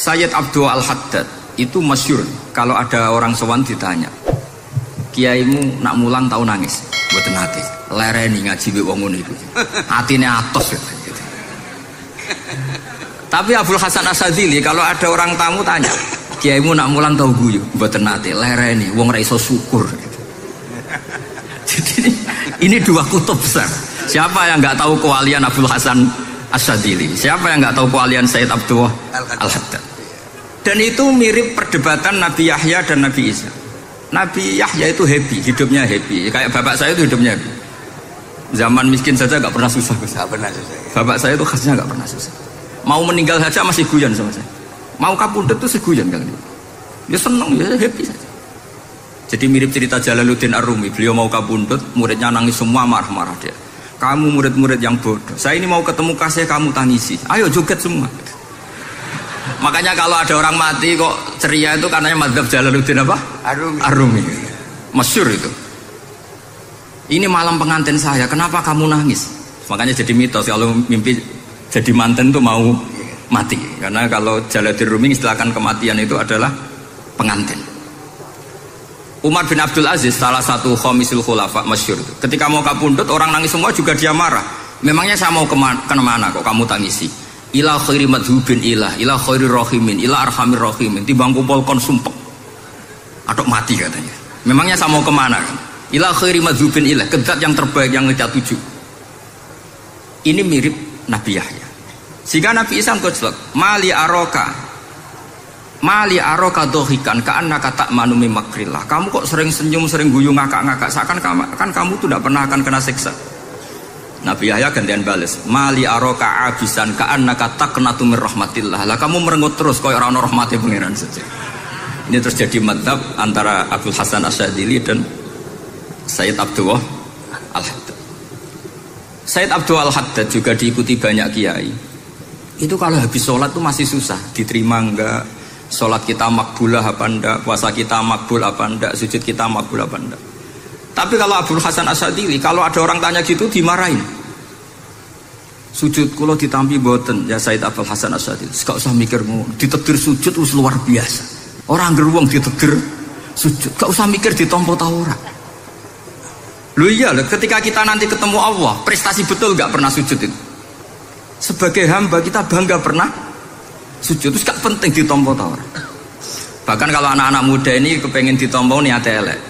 Sayyid Abdul Al-Haddad itu masyhur kalau ada orang sowan ditanya, kiaimu nak mulang tau nangis? Mboten nate. Lereni ngaji mbek wong ngono iku. Atine atos gitu. Tapi Abdul Hasan Asyadzili kalau ada orang tamu tanya, kiaimu nak mulang tau guyu? Mboten nate. Lereni wong ra iso syukur gitu. Jadi ini dua kutub besar. Siapa yang enggak tahu kewalian Abdul Hasan Asyadzili? Siapa yang enggak tahu kewalian Sayyid Abdul Al-Haddad? Dan itu mirip perdebatan Nabi Yahya dan Nabi Isa. Nabi Yahya itu happy, hidupnya happy. Kayak bapak saya itu hidupnya happy. Zaman miskin saja gak pernah susah. Gak pernah susah. Bapak saya itu khasnya gak pernah susah. Mau meninggal saja masih guyon sama saya. Mau kapundhut tuh seguyon kali. Ya seneng, ya happy saja. Jadi mirip cerita Jalaluddin Ar-Rumi. Beliau mau kapundhut, muridnya nangis semua, marah-marah dia. Kamu murid-murid yang bodoh. Saya ini mau ketemu kasih kamu tangisi. Ayo joget semua. Makanya kalau ada orang mati kok ceria itu karena mazhab Jalaluddin apa? Ar-Rumi. Masyhur itu. Ini malam pengantin saya, kenapa kamu nangis? Makanya jadi mitos kalau mimpi jadi manten tuh mau mati. Karena kalau Jalaluddin Rumi istilahkan kematian itu adalah pengantin. Umar bin Abdul Aziz salah satu khomisul khulafa masyhur itu. Ketika mau kapundhut orang nangis semua juga dia marah. Memangnya saya mau kemana kok kamu tangisi? Ila khairi madhubin ila khairi rahimin ila arhamir rahimin timbang kumpul kon sumpek atau mati katanya. Memangnya saya mau kemana kan? Ila khairi madhubin ila kedat yang terbaik yang ngecat tuju. Ini mirip Nabi Yahya. Sehingga Nabi Isa ngejlok mali aroka dohikan ka'annaka ta'manu min makrillah. Kamu kok sering senyum sering guyu ngakak-ngakak seakan kan kamu tuh tidak pernah akan kena siksa. Nabi Yahya gantian bales, mali aroka abisan ka'annaka taqnatu mir rahmatillah. Lah kamu merengut terus koyo ora ono rahmate pangeran saja. Ini terus jadi madzhab antara Abdul Hasan Asyadzili dan Sayyid Abdul Al-Haddad. Sayyid Abdul Al-Haddad juga diikuti banyak kiai. Itu kalau habis sholat tuh masih susah, diterima enggak, sholat kita makbulah apa enggak, puasa kita makbul apa enggak, sujud kita makbul apa enggak. Tapi kalau Abdul Hasan Asyadzili, kalau ada orang tanya gitu dimarahin. Sujud kula ditampi boten ya Sayyid Abdul Hasan Asyadzili. Gak usah mikir ngono, ditetir sujud wis luar biasa. Orang geruang ditetir sujud, gak usah mikir ditampa ta ora. Lho iya, ketika kita nanti ketemu Allah, prestasi betul gak pernah sujud itu. Sebagai hamba kita bangga pernah sujud, itu gak penting ditampa ta ora. Bahkan kalau anak-anak muda ini kepengen ditampa niate elek.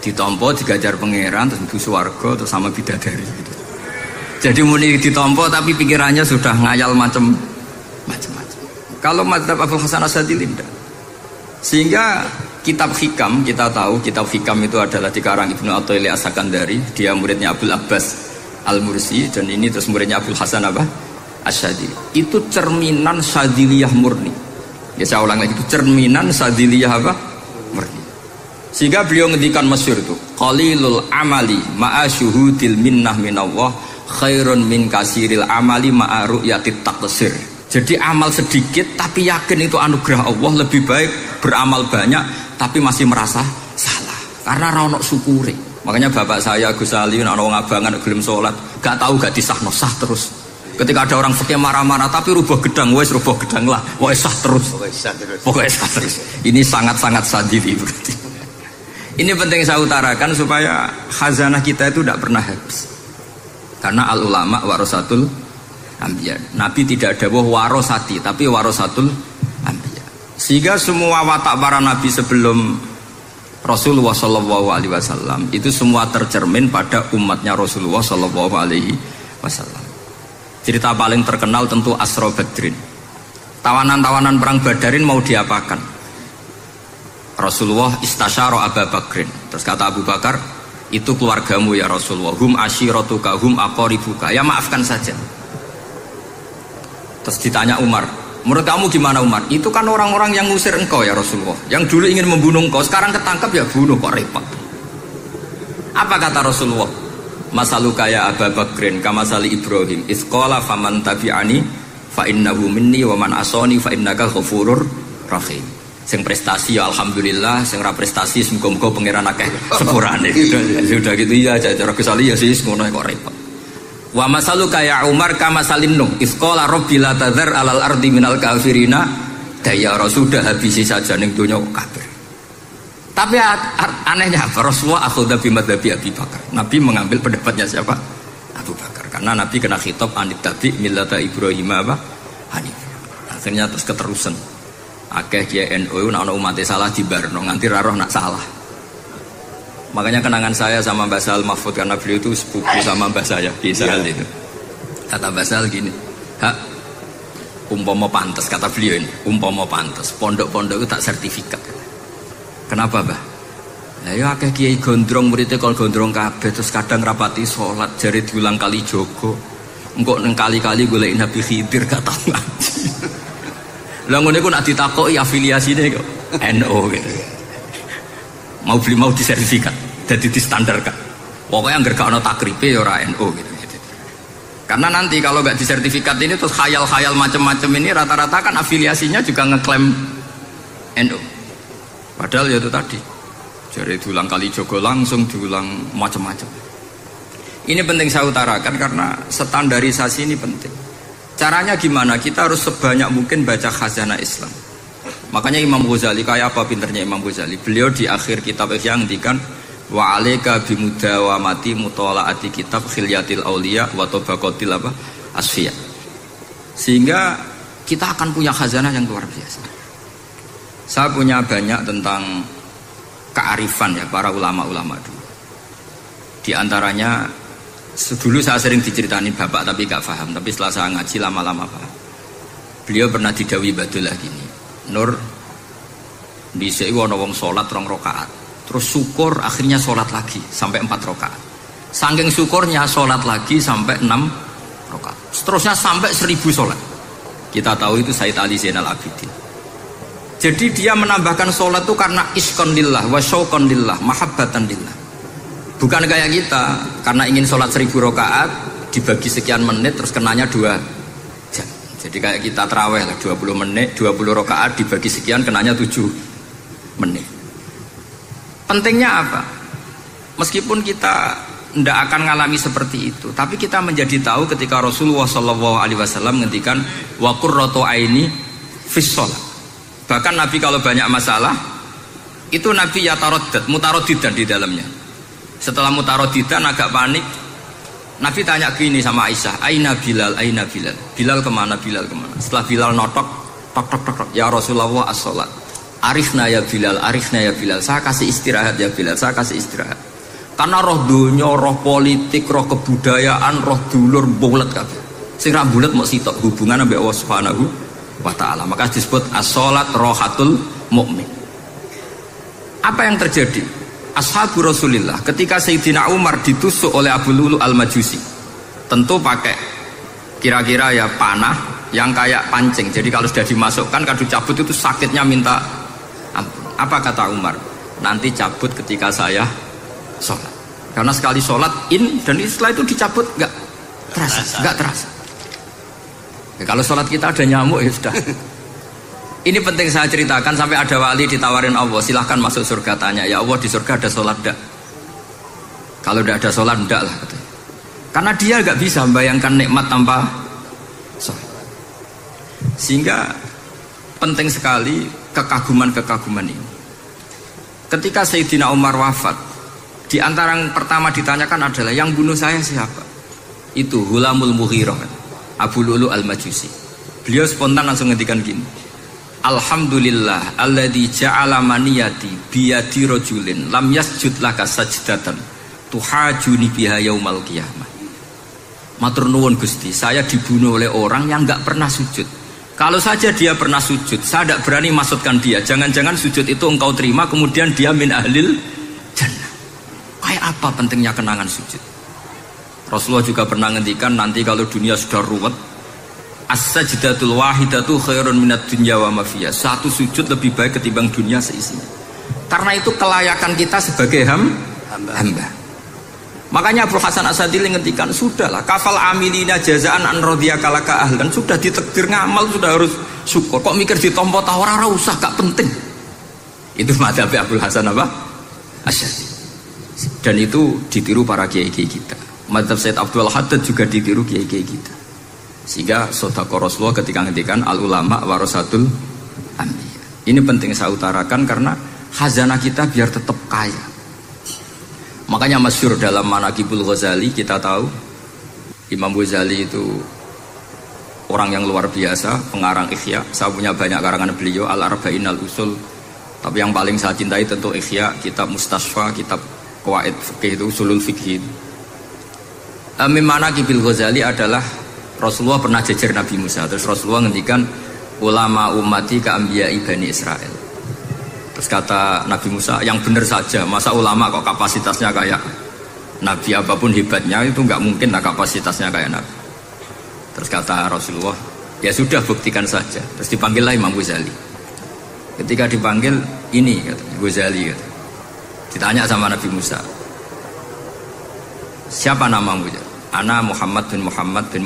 Ditompo digajar pangeran terus mlebu swarga terus sama bidadari gitu. Jadi muni ditompo tapi pikirannya sudah ngayal macam-macam. Kalau mazhab Abdul Hasan Asyadzili tidak. Sehingga kitab hikam kita tahu kitab hikam itu adalah dikarang Ibnu Athaillah As-Sakandari, dia muridnya Abdul Abbas Al-Mursi dan ini terus muridnya Abdul Hasan apa? Asyadzili. Itu cerminan Syadziliyah murni. Ya saya ulang lagi itu cerminan Syadziliyah apa? Murni. Sehingga beliau ngendikan masyhur itu qalilul amali ma'a syuhudil minnah minallah khairun min kasiril amali ma'a ru'yatit taqsir. Jadi amal sedikit tapi yakin itu anugerah Allah, lebih baik beramal banyak tapi masih merasa salah karena ra ono syukure. Makanya bapak saya Gus Ali ana wong abangan gelem salat gak tahu gak disahno sah terus. Ketika ada orang fikih marah-marah tapi rubah gedang wes rubah gedang lah wes sah terus. Pokoknya sah terus. Ini sangat-sangat sadili berarti. Ini penting saya utarakan supaya khazanah kita itu tidak pernah habis. Karena al ulama warasatul anbiya. Nabi tidak ada warosati, tapi warasatul anbiya. Sehingga semua watak para nabi sebelum Rasulullah SAW itu semua tercermin pada umatnya Rasulullah SAW. Cerita paling terkenal tentu Asra Badrin. Tawanan-tawanan perang Badarin mau diapakan? Rasulullah istasyara Abu Bakrin. Terus kata Abu Bakar, itu keluargamu ya Rasulullah. Hum asyiratuka, hum aqaribuka. Ya maafkan saja. Terus ditanya Umar, menurut kamu gimana Umar? Itu kan orang-orang yang ngusir engkau ya Rasulullah. Yang dulu ingin membunuh engkau, sekarang ketangkap ya bunuh, kok repot. Apa kata Rasulullah? Masaluka ya Abu Bakrin kamasali Ibrahim. Isqala faman tabi'ani fa innahu minni wa man asani fa innaka ghafurur rahim. Sing prestasi ya alhamdulillah, sing ra prestasi muga-muga pangeran akeh sepurane. Sudah gitu ya cara Gus Ali ya sis ngono kok repot. Wa masaluka ya Umar kama salim nuh isqala rabbi la tadzar alal ardi minal kafirina daya sudah habisi saja ning dunya kabeh. Tapi anehnya apa? Rasulullah akhudha bi madzhabi Abi Bakar. Nabi mengambil pendapatnya siapa? Abu Bakar. Karena Nabi kena khitab anit tabi millata Ibrahim apa? Hanif. Akhirnya terus keterusan. Akeh kiai NU nek ana umat salah dibarno nganti ra roh nak salah. Makanya kenangan saya sama Mbah Sal Mahfud karena beliau itu sepupu sama Mbah saya di Israel itu. Kata Mbah Sal gini, "Hak umpama pantes," kata beliau ini, "umpama pantes, pondok-pondok itu tak sertifikat." Kenapa, Mbah? Lah ya akeh kiai gondrong muridé kol gondrong kabeh terus kadang rapati salat jare diulang kali jogo. Engko neng kali-kali golek Nabi Khidir gak tau ngaji. Lah ngene ku nak ditakoki afiliasine kok NU gitu. Mau beli mau disertifikat, jadi distandarkan. Pokoknya anggar gak ono takripe ya ora NU gitu. Karena nanti kalau gak disertifikat ini terus khayal-khayal macam-macam ini rata-rata kan afiliasinya juga ngeklaim NU. Padahal ya itu tadi. Jadi diulang kali jogo langsung diulang macam-macam. Ini penting saya utarakan karena standarisasi ini penting. Caranya gimana? Kita harus sebanyak mungkin baca khazanah Islam. Makanya Imam Ghazali, kayak apa pinternya Imam Ghazali? Beliau di akhir kitab Ihya ngendikan wa alaika bimudawamati mutalaati kitab khilyatil auliya wa tabaqatil apa? Asfiya. Sehingga kita akan punya khazanah yang luar biasa. Saya punya banyak tentang kearifan ya para ulama-ulama dulu. Di antaranya dulu saya sering diceritain bapak tapi gak paham, tapi setelah saya ngaji lama-lama paham. Beliau pernah didawi Badullah gini, Nur dhisik ana wong salat 2 rakaat, terus syukur akhirnya salat lagi sampai 4 rakaat. Saking syukurnya salat lagi sampai 6 rakaat. Seterusnya sampai 1000 salat. Kita tahu itu Sayyid Ali Zainal Abidin. Jadi dia menambahkan salat itu karena iskon lillah wa syauqan lillah, mahabbatan lillah. Bukan kayak kita, karena ingin sholat 1000 rakaat dibagi sekian menit terus kenanya 2 jam. Jadi kayak kita taraweh lah 20 menit, 20 rakaat dibagi sekian kenanya 7 menit. Pentingnya apa? Meskipun kita tidak akan ngalami seperti itu, tapi kita menjadi tahu ketika Rasulullah SAW ngendikan wa qurratu aini fis shalah. Bahkan Nabi kalau banyak masalah itu Nabi yataraddad, mutaraddidan di dalamnya. Setelah mutaraddidan agak panik, Nabi tanya gini sama Aisyah, "Aina Bilal, aina Bilal?" Bilal kemana, Bilal kemana? Setelah Bilal notok, tok tok tok, "Ya Rasulullah as-salat." "Arifna ya Bilal, arifna ya Bilal." Saya kasih istirahat ya Bilal, saya kasih istirahat. Karena roh dunya, roh politik, roh kebudayaan, roh dulur bulet kabeh. Sing ra bulet mok sitok hubungan ambek Allah Subhanahu wa taala. Maka disebut as-salat rohatul mukmin. Apa yang terjadi? Ashabu Rasulillah ketika Sayyidina Umar ditusuk oleh Abu Lulu al-Majusi, tentu pakai kira-kira ya panah yang kayak pancing. Jadi kalau sudah dimasukkan kadu cabut itu sakitnya minta ampun. Apa kata Umar? Nanti cabut ketika saya sholat. Karena sekali sholat dan setelah itu dicabut nggak terasa. Ya, kalau sholat kita ada nyamuk ya sudah. Ini penting saya ceritakan sampai ada wali ditawarin Allah, silahkan masuk surga, tanya, "Ya Allah di surga ada sholat enggak?" Kalau tidak ada sholat enggak lah katanya. Karena dia nggak bisa membayangkan nikmat tanpa sholat. Sehingga penting sekali kekaguman-kekaguman ini. Ketika Sayyidina Umar wafat, di antara yang pertama ditanyakan adalah yang bunuh saya siapa? Itu Hulamul Mughirah, Abu Lulu al-Majusi. Beliau spontan langsung ngendikan gini, "Alhamdulillah alladzi ja'ala maniyati biyadi rajulin lam yasjud laka sajdatan tuhajuni biha yaumal qiyamah." Matur nuwun Gusti, saya dibunuh oleh orang yang enggak pernah sujud. Kalau saja dia pernah sujud, saya tidak berani maksudkan dia. Jangan-jangan sujud itu engkau terima kemudian dia min ahlil jannah. Kayak apa pentingnya kenangan sujud? Rasulullah juga pernah ngendikan nanti kalau dunia sudah ruwet, as-sajdatul wahidatu khairun minad dunya wa ma fiha. Satu sujud lebih baik ketimbang dunia seisinya. Karena itu kelayakan kita sebagai hamba. Makanya Abu Hasan Asadili ngendikan, "Sudahlah, kafal amilina jazaan an radhiyaka laka ahlan." Sudah ditakdir ngamal sudah harus syukur. Kok mikir ditompo ta ora usah, gak penting. Itu madzhab Abu Hasan apa? Asy'ari. Dan itu ditiru para kiai-kiai kita. Madzhab Said Abdul Haddad juga ditiru kiai-kiai kita. Sehingga sedekah Rasulullah ketika ngendikan al ulama warasatul Ini penting saya utarakan karena khazanah kita biar tetap kaya. Makanya masyhur dalam Manaqibul Ghazali kita tahu Imam Ghazali itu orang yang luar biasa, pengarang Ihya. Saya punya banyak karangan beliau, Al-Arba'in Al-Usul. Tapi yang paling saya cintai tentu Ihya, kitab Mustasfa, kitab Qawaid Fikih itu, Usulul Fikih. Min Manaqibil Ghazali adalah Rasulullah pernah jejer Nabi Musa. Terus Rasulullah ngendikan ulama ummati ka'ambiya'i Bani Israel. Terus kata Nabi Musa, yang benar saja, masa ulama kok kapasitasnya kayak Nabi, apapun hebatnya itu nggak mungkin lah kapasitasnya kayak Nabi. Terus kata Rasulullah, ya sudah buktikan saja. Terus dipanggillah Imam Ghazali. Ketika dipanggil, ini kata Ghazali, kata. Ditanya sama Nabi Musa, siapa namamu? Ana Muhammad bin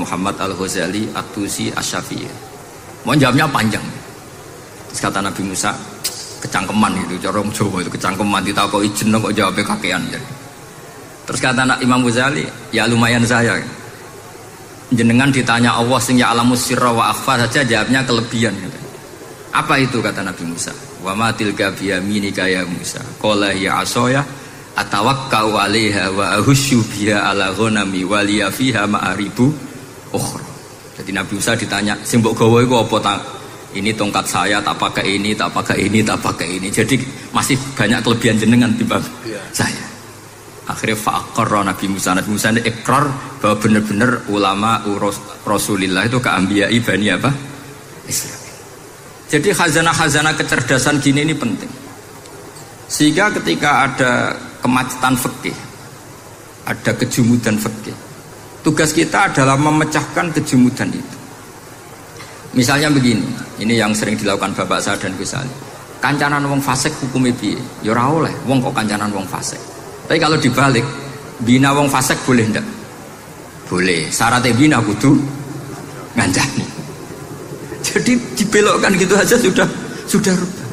Muhammad Al-Ghazali At-Tusi Asy-Syafi'i. Mau jawabnya panjang. Terus kata Nabi Musa, kecangkeman itu, corong Jawa itu kecangkeman, ditakoki jeneng kok jawabnya kakean. Terus kata Imam Ghazali, ya lumayan saya. Jenengan ditanya Allah sing ya alamus sirra wa akhfa saja jawabnya kelebihan. Apa itu kata Nabi Musa? Wa ma tilka bi yaminika ya Musa. Qala ya asaya atawakkau 'alaiha wa ahusyu biha ala ghanami wa liya fiha ma'aribu ukhra. Jadi Nabi Musa ditanya, sing mbok gawa iku apa ta? Ini tongkat saya, tak pakai ini, tak pakai ini, tak pakai ini. Jadi masih banyak kelebihan jenengan timbang saya. Akhirnya fa'aqarra Nabi Musa ini ikrar bahwa benar-benar ulama Rasulullah itu keambiyai Bani apa? Israel. Jadi khazanah-khazanah kecerdasan gini ini penting. Sehingga ketika ada kemacetan fikih, ada kejumudan fikih, tugas kita adalah memecahkan kejumudan itu. Misalnya begini, ini yang sering dilakukan bapak saya dan Gus Ali. Kancanan wong fasik hukumnya piye? Ya ora oleh, wong kok kancanan wong fasik. Tapi kalau dibalik, bina wong fasik boleh ndak? Boleh. Syaratnya bina kudu ngancani. Jadi dibelokkan gitu aja sudah rubah.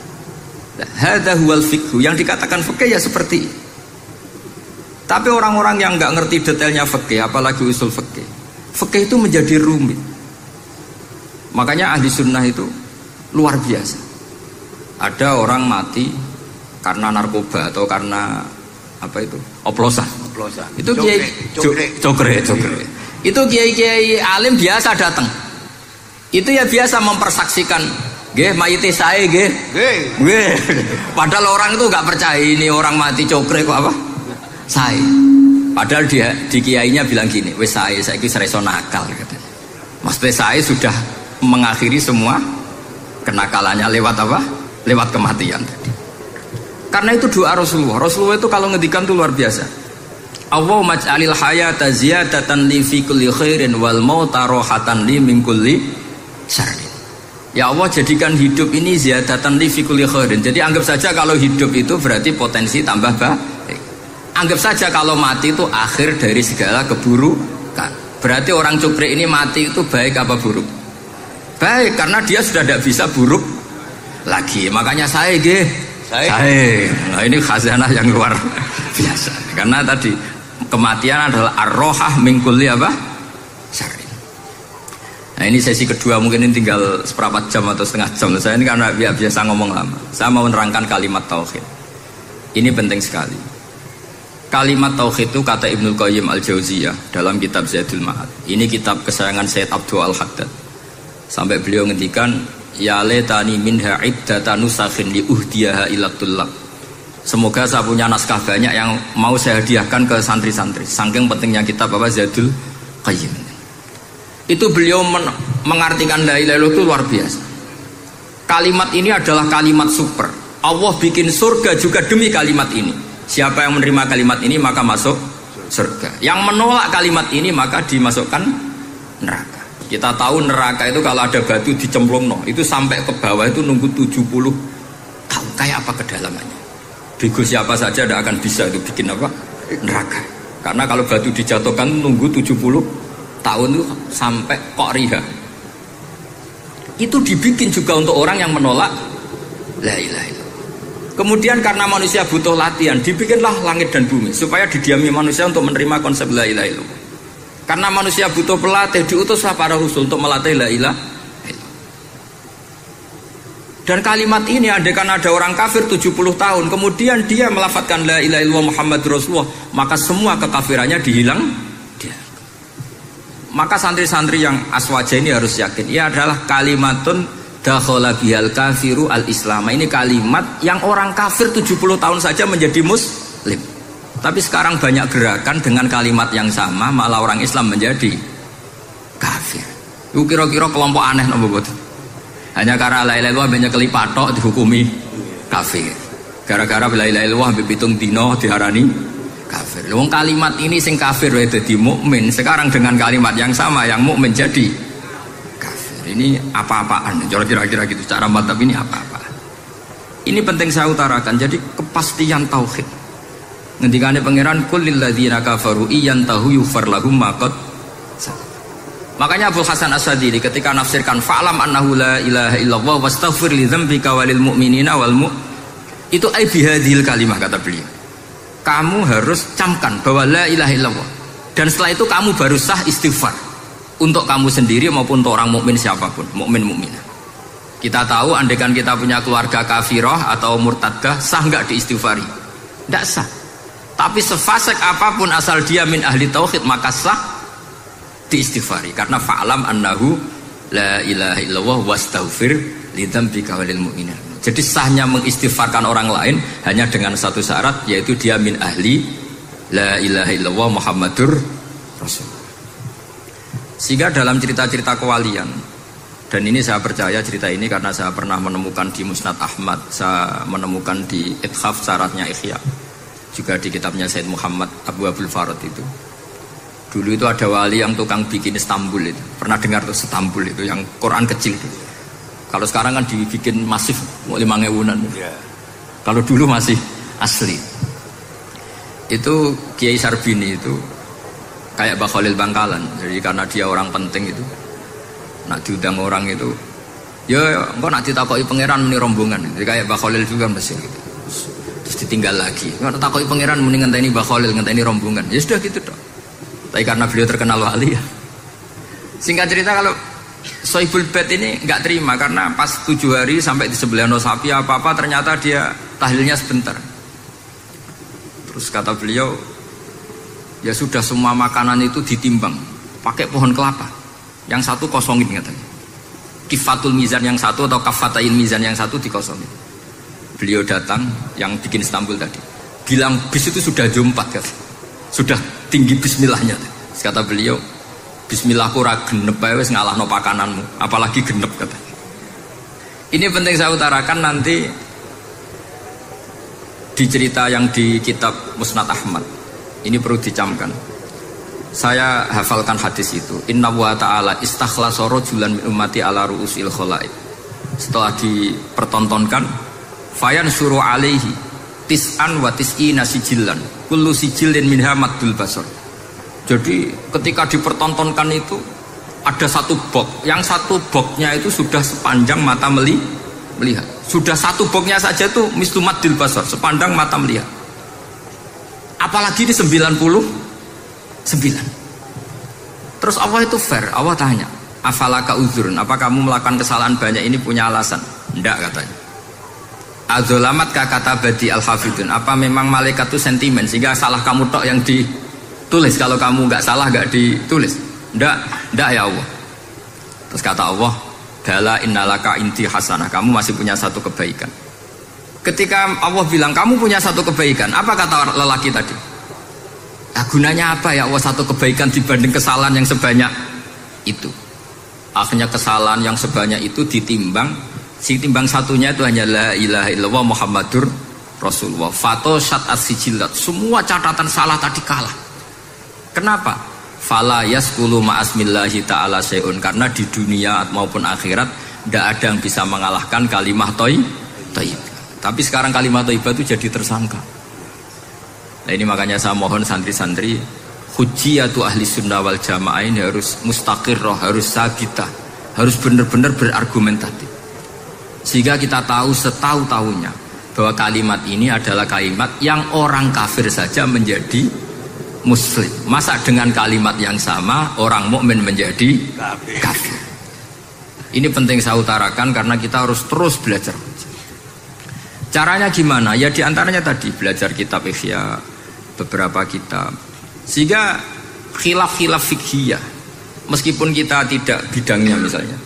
Hadza huwal fiqh. Yang dikatakan fikih ya seperti ini. Tapi orang-orang yang nggak ngerti detailnya fikih, apalagi usul fikih, fikih itu menjadi rumit. Makanya ahli sunnah itu luar biasa. Ada orang mati karena narkoba atau karena apa itu? Oplosan. Itu kiai cokre. Itu kiai alim biasa datang. Itu ya biasa mempersaksikan, nggih mayite sae nggih. Nggih. Padahal orang itu nggak percaya ini orang mati cokre kok apa? Sae. Padahal dia di kiainya bilang gini, wis sae saiki sereso nakal katanya. Maksudnya sae sudah mengakhiri semua kenakalannya lewat apa? Lewat kematian tadi. Karena itu doa Rasulullah. Rasulullah itu kalau ngedikan itu luar biasa. Allahumma ij'alil hayata ziyadatan li fi kulli khairin wal mauta rohatan li min kulli syarrin. Ya Allah, jadikan hidup ini ziyadatan li fi kulli khairin. Jadi anggap saja kalau hidup itu berarti potensi tambah baik. Anggap saja kalau mati itu akhir dari segala keburukan. Berarti orang cukri ini mati itu baik apa buruk? Baik, karena dia sudah tidak bisa buruk lagi. Makanya saya. Nah ini khazanah yang luar biasa. Karena tadi kematian adalah ar-rohah min kulli apa? Syarrin. Nah ini sesi kedua, mungkin ini tinggal seperempat jam atau setengah jam. Saya ini karena biasa ngomong lama. Saya mau menerangkan kalimat tauhid. Ini penting sekali. Kalimat tauhid itu kata Ibnul Qayyim Al-Jauziyah dalam kitab Zadul Ma'ad. Ini kitab kesayangan Sayyid Abdul Al-Haddad. Sampai beliau ngendikan, ya letani minha iddatan nusakhin li uhdiyaha ila tullab. Semoga saya punya naskah banyak yang mau saya hadiahkan ke santri-santri. Saking pentingnya kitab apa Zadul Qayyim. Itu beliau mengartikan la ilaha illallah itu luar biasa. Kalimat ini adalah kalimat super. Allah bikin surga juga demi kalimat ini. Siapa yang menerima kalimat ini maka masuk surga. Yang menolak kalimat ini maka dimasukkan neraka. Kita tahu neraka itu kalau ada batu dicemplung itu sampai ke bawah itu nunggu 70 tahun. Kayak apa kedalamannya? Bego siapa saja tidak akan bisa itu bikin apa? Neraka. Karena kalau batu dijatuhkan nunggu 70 tahun itu sampai qariha. Itu dibikin juga untuk orang yang menolak la ilaha illallah. Kemudian karena manusia butuh latihan, dibikinlah langit dan bumi supaya didiami manusia untuk menerima konsep la ilaha illallah. Karena manusia butuh pelatih, diutuslah para rasul untuk melatih la ilaha illallah. Dan kalimat ini andaikan ada orang kafir 70 tahun kemudian dia melafadzkan la ilaha illallah Muhammadur Rasulullah, maka semua kekafirannya dihilang dia. Maka santri-santri yang aswaja ini harus yakin ia adalah kalimatun dakhala bihal kafiru al-islam. Ini kalimat yang orang kafir 70 tahun saja menjadi muslim. Tapi sekarang banyak gerakan dengan kalimat yang sama malah orang Islam menjadi kafir. Itu kira-kira kelompok aneh napa mboten? Hanya karena la ilaha illallah banyak kelipatok dihukumi kafir. Gara-gara la ilaha illallah bitung dino diarani kafir. Wong kalimat ini sing kafir wae dadi mukmin. Sekarang dengan kalimat yang sama yang mukmin jadi kafir. Ini apa-apaan? Kira-kira gitu cara madzhab ini apa-apa. Ini penting saya utarakan. Jadi kepastian tauhid. Ngendikane pangeran qul lil ladzina kafaru iyantahu yufar lahum ma qad. Makanya Abu Hasan As-Sadili ketika nafsirkan fa'lam annahu la ilaha illallah wastaghfir li dzambika walil mu'minina wal itu ai bihadhil kalimah kata beliau. Kamu harus camkan bahwa la ilaha illallah dan setelah itu kamu baru sah istighfar untuk kamu sendiri maupun untuk orang mukmin siapapun, mukminah. Kita tahu andaikan kita punya keluarga kafirah atau murtadah sah enggak diistighfari? Enggak sah. Tapi sefasik apapun asal dia min ahli tauhid maka sah diistighfari karena fa'lam annahu la ilaha illallah wastaghfir lidzambika walil mu'minin. Jadi sahnya mengistighfarkan orang lain hanya dengan satu syarat yaitu dia min ahli la ilaha illallah Muhammadur Rasulullah. Sehingga dalam cerita-cerita kewalian, dan ini saya percaya cerita ini karena saya pernah menemukan di Musnad Ahmad, saya menemukan di Ithaf syaratnya Ihya, juga di kitabnya Said Muhammad Abu Abdul Farad itu. Dulu itu ada wali yang tukang bikin Istanbul itu. Pernah dengar tuh Istanbul itu yang Quran kecil itu. Kalau sekarang kan dibikin masif 5.000-an. Yeah. Kalau dulu masih asli. Itu Kiai Sarbini itu kayak Mbah Khalil Bangkalan. Jadi karena dia orang penting itu, nak diundang orang itu, ya engkau nak ditakoki pangeran muni rombongan. Jadi kayak Mbah Khalil juga masih gitu. Terus ditinggal lagi. Engkau takoki pangeran muni ngenteni Mbah Khalil, ngenteni rombongan. Ya sudah gitu dong. Tapi karena beliau terkenal wali ya. Singkat cerita kalau Sohibul Bait ini nggak terima karena pas 7 hari sampai di sebelah sapi apa-apa ternyata dia tahlilnya sebentar. Terus kata beliau, ya sudah semua makanan itu ditimbang pakai pohon kelapa. Yang satu kosongin katanya. Kifatul mizan yang satu atau kafatain mizan yang satu dikosongin. Beliau datang yang bikin Istanbul tadi. Bilang bis itu sudah jam 4 katanya. Sudah tinggi bismillahnya. Kata beliau, bismillahku ora genep ae wis ngalahno pakananmu, apalagi genep kata. Ini penting saya utarakan nanti di cerita yang di kitab Musnad Ahmad. Ini perlu dicamkan. Saya hafalkan hadis itu. Inna wa ta'ala istakhlasa rajulan min ummati ala ru'usil khalaid. Setelah dipertontonkan, fayan suruh alaihi tis'an wa tis'ina sijillan kullu sijillin minha maddul basar. Jadi ketika dipertontonkan itu ada satu box, yang satu boxnya itu sudah sepanjang mata melihat. Sudah satu boxnya saja itu mislu maddul basar, sepandang mata melihat. Apalagi di 99. Terus Allah itu fair, Allah tanya, afalaka uzurun, apa kamu melakukan kesalahan banyak ini punya alasan? Enggak katanya. Adzolamat kata badi al-hafidun, apa memang malaikat itu sentimen sehingga salah kamu tok yang ditulis, kalau kamu nggak salah nggak ditulis? Ndak ya Allah. Terus kata Allah, bala innalaka inti hasanah, kamu masih punya satu kebaikan. Ketika Allah bilang kamu punya satu kebaikan, apa kata lelaki tadi? Nah, gunanya apa ya Allah satu kebaikan dibanding kesalahan yang sebanyak itu? Akhirnya kesalahan yang sebanyak itu ditimbang. Si timbang satunya itu hanya la ilaha illallah Muhammadur Rasulullah. Fato syat as-sijilat, semua catatan salah tadi kalah. Kenapa? Fala yaskulu ma'asmillahi ta'ala syai'un, karena di dunia maupun akhirat tidak ada yang bisa mengalahkan kalimah thayyibah. Tapi sekarang kalimah thayyibah itu jadi tersangka. Nah ini makanya saya mohon santri-santri, hujjiyatu ahli sunnah wal jamaah ini harus mustaqirrah, harus sabitah, harus benar-benar berargumentatif. Sehingga kita tahu setahu-tahunya bahwa kalimat ini adalah kalimat yang orang kafir saja menjadi muslim. Masa dengan kalimat yang sama orang mukmin menjadi kafir? Ini penting saya utarakan karena kita harus terus belajar. Caranya gimana? Ya diantaranya tadi belajar kitab Ihya, beberapa kitab, sehingga khilaf-khilaf fikhiyah, meskipun kita tidak bidangnya misalnya,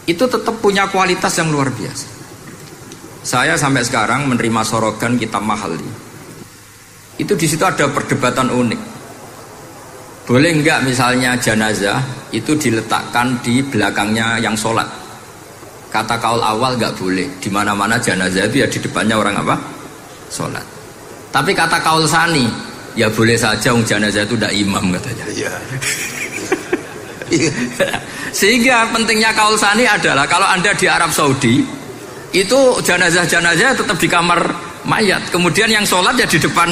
itu tetap punya kualitas yang luar biasa. Saya sampai sekarang menerima sorogan kitab Mahalli. Itu di situ ada perdebatan unik. Boleh enggak misalnya jenazah itu diletakkan di belakangnya yang sholat? Kata kaul awal enggak boleh. Di mana-mana jenazah itu ya di depannya orang apa? Sholat. Tapi kata kaul sani, ya boleh saja jenazah itu tidak imam katanya. Iya. Sehingga pentingnya kaul sani adalah kalau Anda di Arab Saudi itu jenazah-jenazah tetap di kamar mayat. Kemudian yang sholat ya di depan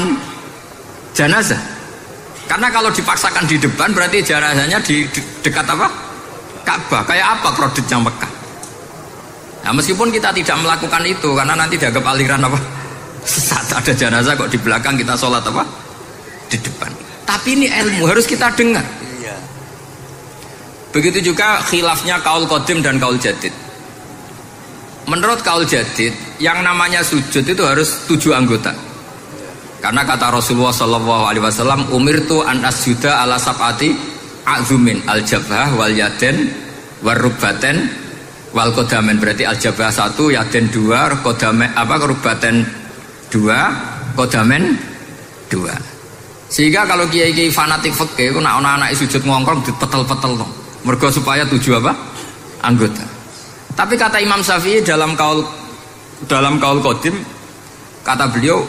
jenazah. Karena kalau dipaksakan di depan berarti jenazahnya di dekat apa? Ka'bah. Kayak apa kreditnya Mekah? Nah, meskipun kita tidak melakukan itu karena nanti dianggap aliran apa? Sesat. Ada jenazah kok di belakang kita sholat apa? Di depan. Tapi ini ilmu harus kita dengar. Begitu juga khilafnya kaul qadim dan kaul jadid. Menurut kaul jadid, yang namanya sujud itu harus 7 anggota. Karena kata Rasulullah SAW, umirtu an asjuda ala sab'ati a'zumin al-jabhah wal yaden wal rubbaten wal kodamen. Berarti al-jabhah 1, yaden 2, kodamen rubbaten 2, kodamen 2. Sehingga kalau kiai-kiai fanatik fikih itu nak anak sujud ngongkrong dipetel-petel dong. Mergo supaya 7 apa? Anggota. Tapi kata Imam Syafi'i dalam kaul qadim, kata beliau,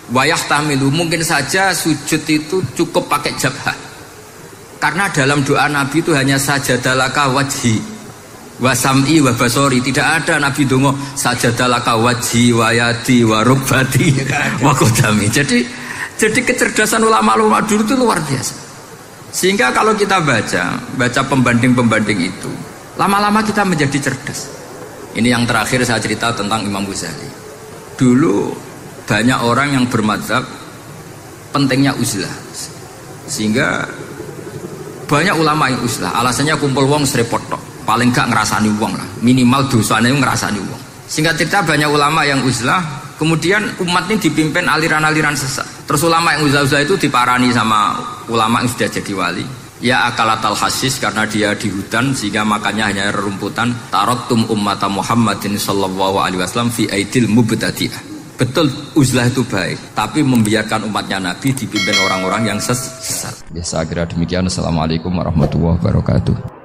wayah tamilu, mungkin saja sujud itu cukup pakai jabhah. Karena dalam doa Nabi itu hanya sajadalaka wajhi wa sam'i wa basori. Tidak ada Nabi dongo sajadalaka wajhi wa yadi wa rubbati wa kodami. Jadi kecerdasan ulama-ulama dulu itu luar biasa. Sehingga kalau kita baca pembanding-pembanding itu, lama-lama kita menjadi cerdas. Ini yang terakhir saya cerita tentang Imam Ghazali. Dulu banyak orang yang bermadzhab pentingnya uzlah, sehingga banyak ulama yang uzlah. Alasannya kumpul wong serepot tok, paling gak ngerasani wong lah, minimal dosanya ngerasani wong. Singkat cerita banyak ulama yang uzlah, kemudian umat ini dipimpin aliran-aliran sesat. Terus ulama yang uzlah-uzlah itu diparani sama ulama yang sudah jadi wali. Ya akalatal hasis, karena dia di hutan sehingga makannya hanya rerumputan. Taraktum ummata Muhammadin sallallahu alaihi wasallam fi aidil mubtadi'ah. Betul uzlah itu baik, tapi membiarkan umatnya Nabi dipimpin orang-orang yang sesat. Ya, saya kira demikian. Assalamualaikum warahmatullahi wabarakatuh.